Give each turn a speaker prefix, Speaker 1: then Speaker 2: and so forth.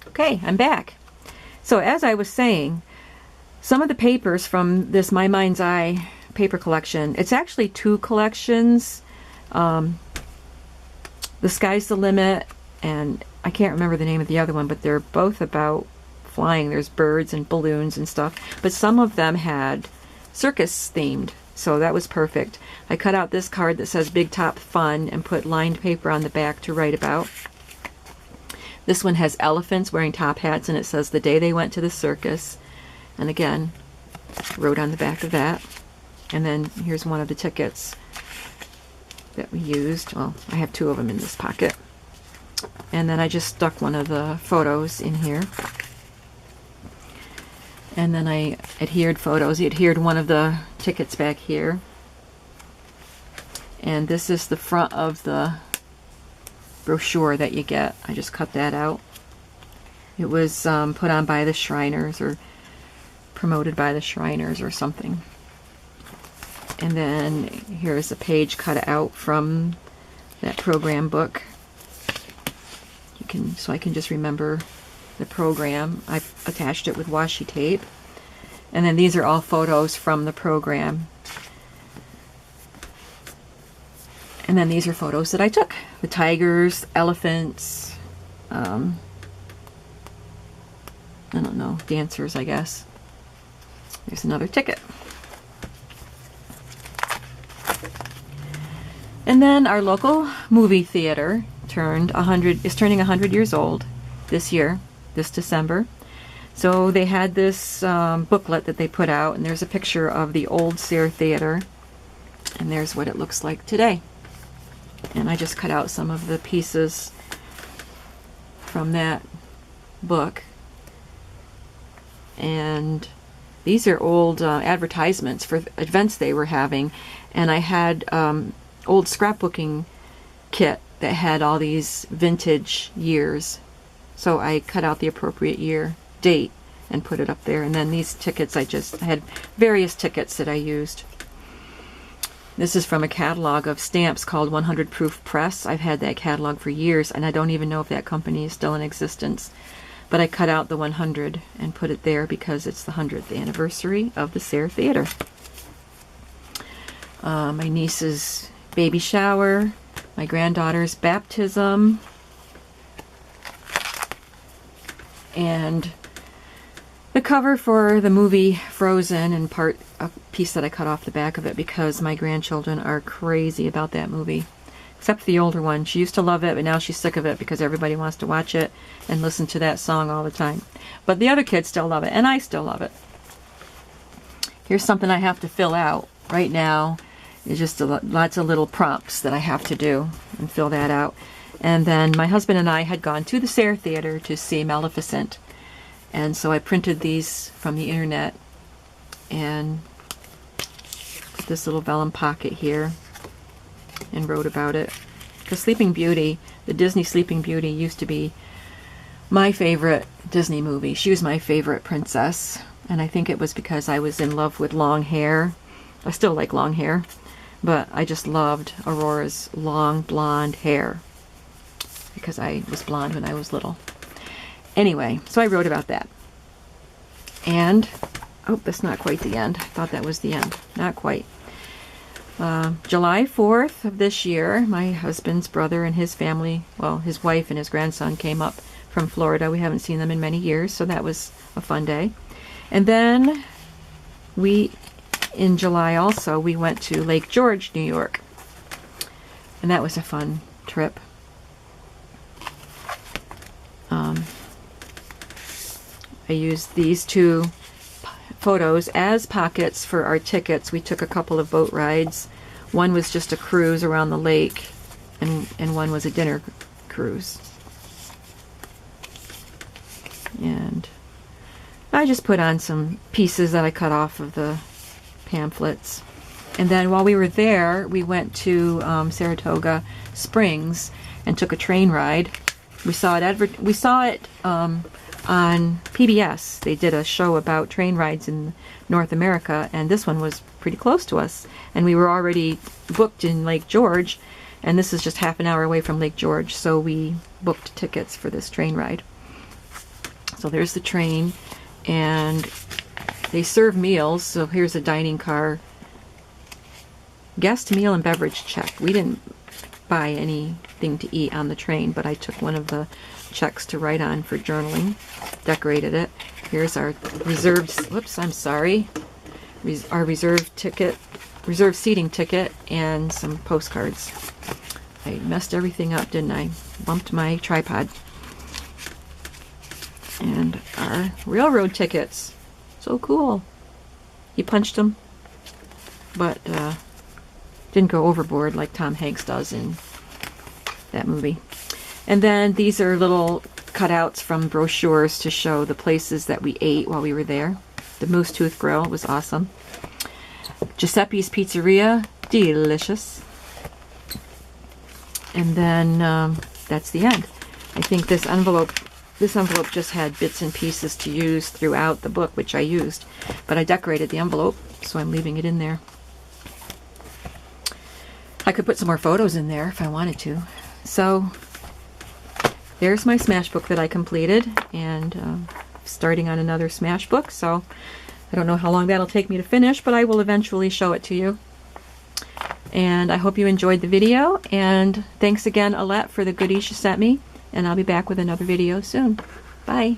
Speaker 1: Okay, I'm back. So as I was saying, some of the papers from this My Mind's Eye paper collection, it's actually two collections. The Sky's the Limit, and I can't remember the name of the other one, but they're both about flying. There's birds and balloons and stuff, but some of them had circus themed, so that was perfect. I cut out this card that says Big Top Fun and put lined paper on the back to write about. This one has elephants wearing top hats, and it says the day they went to the circus. And again, wrote on the back of that. And then here's one of the tickets that we used. Well, I have two of them in this pocket. And then I just stuck one of the photos in here. And then I adhered photos. I adhered one of the tickets back here. And this is the front of the brochure that you get. I just cut that out. It was put on by the Shriners, or promoted by the Shriners or something. And then here's a page cut out from that program book. So I can just remember the program. I attached it with washi tape. And then these are all photos from the program. And then these are photos that I took. The tigers, elephants, I don't know, dancers, I guess. There's another ticket. And then our local movie theater is turning 100 years old this year, this December. So they had this booklet that they put out, and there's a picture of the old Sayre Theater, and there's what it looks like today. And I just cut out some of the pieces from that book. And these are old advertisements for events they were having. And I had old scrapbooking kit that had all these vintage years. So I cut out the appropriate date, and put it up there. And then these tickets, I had various tickets that I used. This is from a catalog of stamps called 100 Proof Press. I've had that catalog for years, and I don't even know if that company is still in existence. But I cut out the 100 and put it there because it's the 100th anniversary of the Sayre Theater. My niece's baby shower, my granddaughter's baptism, and the cover for the movie Frozen, and a piece that I cut off the back of it because my grandchildren are crazy about that movie. Except the older one. She used to love it, but now she's sick of it because everybody wants to watch it and listen to that song all the time. But the other kids still love it, and I still love it. Here's something I have to fill out right now. It's just lots of little prompts that I have to do and fill that out. And then my husband and I had gone to the Sayre Theater to see Maleficent. And so I printed these from the internet and put this little vellum pocket here and wrote about it. Because Sleeping Beauty, the Disney Sleeping Beauty, used to be my favorite Disney movie. She was my favorite princess. And I think it was because I was in love with long hair. I still like long hair. But I just loved Aurora's long blonde hair. Because I was blonde when I was little. Anyway, so I wrote about that. And, oh, that's not quite the end. I thought that was the end. Not quite. July 4th of this year, my husband's brother and his family, well, his wife and his grandson came up from Florida. We haven't seen them in many years, so that was a fun day. And then in July also, we went to Lake George, New York. And that was a fun trip. I used these two photos as pockets for our tickets. We took a couple of boat rides. One was just a cruise around the lake, and one was a dinner cruise. And I just put on some pieces that I cut off of the pamphlets. And then while we were there, we went to Saratoga Springs and took a train ride. We saw it on PBS. They did a show about train rides in North America, and this one was pretty close to us. And we were already booked in Lake George, and this is just half an hour away from Lake George, so we booked tickets for this train ride. So there's the train, and they serve meals. So here's a dining car. Guest meal and beverage check. We didn't buy anything to eat on the train, but I took one of the checks to write on for journaling. Decorated it. Here's our reserved, whoops, I'm sorry. Our reserved seating ticket, and some postcards. I messed everything up, didn't I? Bumped my tripod. And our railroad tickets. So cool. He punched them, but didn't go overboard like Tom Hanks does in that movie. And then these are little cutouts from brochures to show the places that we ate while we were there. The Moose Tooth Grill was awesome. Giuseppe's Pizzeria, delicious. And then that's the end. I think this envelope just had bits and pieces to use throughout the book, which I used. But I decorated the envelope, so I'm leaving it in there. I could put some more photos in there if I wanted to. So there's my Smash book that I completed, and starting on another Smash book. So I don't know how long that'll take me to finish, but I will eventually show it to you. And I hope you enjoyed the video, and thanks again, Alette, for the goodies you sent me, and I'll be back with another video soon. Bye.